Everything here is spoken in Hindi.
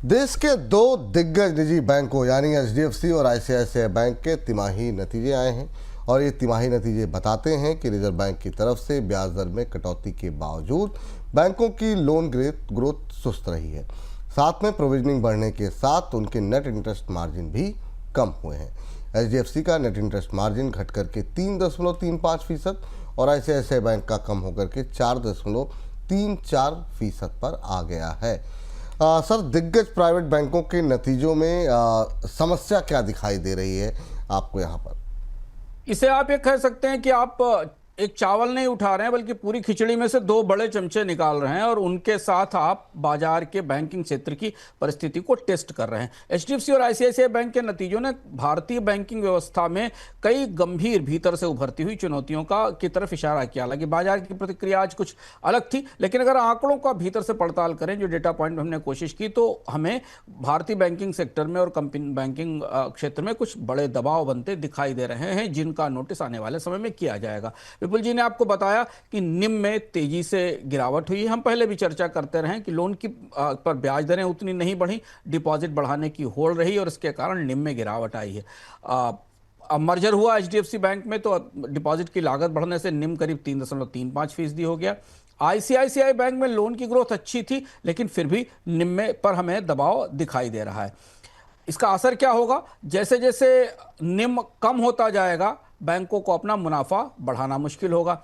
देश के दो दिग्गज निजी बैंकों यानी एचडीएफसी और आईसीआईसीआई बैंक के तिमाही नतीजे आए हैं और ये तिमाही नतीजे बताते हैं कि रिजर्व बैंक की तरफ से ब्याज दर में कटौती के बावजूद बैंकों की लोन ग्रोथ सुस्त रही है। साथ में प्रोविजनिंग बढ़ने के साथ उनके नेट इंटरेस्ट मार्जिन भी कम हुए हैं। एचडीएफसी का नेट इंटरेस्ट मार्जिन घट करके 3.35% और आईसीआईसीआई बैंक का कम होकर के 4.34% पर आ गया है। सर, दिग्गज प्राइवेट बैंकों के नतीजों में समस्या क्या दिखाई दे रही है आपको यहाँ पर? इसे आप ये कह सकते हैं कि आप एक चावल नहीं उठा रहे हैं बल्कि पूरी खिचड़ी में से दो बड़े चमचे निकाल रहे हैं और उनके साथ आप बाजार के बैंकिंग क्षेत्र की परिस्थिति को टेस्ट कर रहे हैं। एचडीएफसी और आईसीआईसीआई बैंक के नतीजों ने भारतीय बैंकिंग व्यवस्था में कई गंभीर भीतर से उभरती हुई चुनौतियों की तरफ इशारा किया। हालांकि बाजार की प्रतिक्रिया आज कुछ अलग थी, लेकिन अगर आंकड़ों का भीतर से पड़ताल करें, जो डेटा पॉइंट हमने कोशिश की, तो हमें भारतीय बैंकिंग सेक्टर में और कंपनी बैंकिंग क्षेत्र में कुछ बड़े दबाव बनते दिखाई दे रहे हैं, जिनका नोटिस आने वाले समय में किया जाएगा। विपुल जी ने आपको बताया कि निम में तेजी से गिरावट हुई। हम पहले भी चर्चा करते रहे कि लोन की पर ब्याज दरें उतनी नहीं बढ़ी, डिपॉजिट बढ़ाने की होड़ रही और इसके कारण निम में गिरावट आई है। अब मर्जर हुआ एचडीएफसी बैंक में, तो डिपॉजिट की लागत बढ़ने से निम करीब 3.35% हो गया। आईसीआईसीआई बैंक में लोन की ग्रोथ अच्छी थी, लेकिन फिर भी निम में पर हमें दबाव दिखाई दे रहा है। इसका असर क्या होगा? जैसे जैसे निम कम होता जाएगा, बैंकों को अपना मुनाफा बढ़ाना मुश्किल होगा।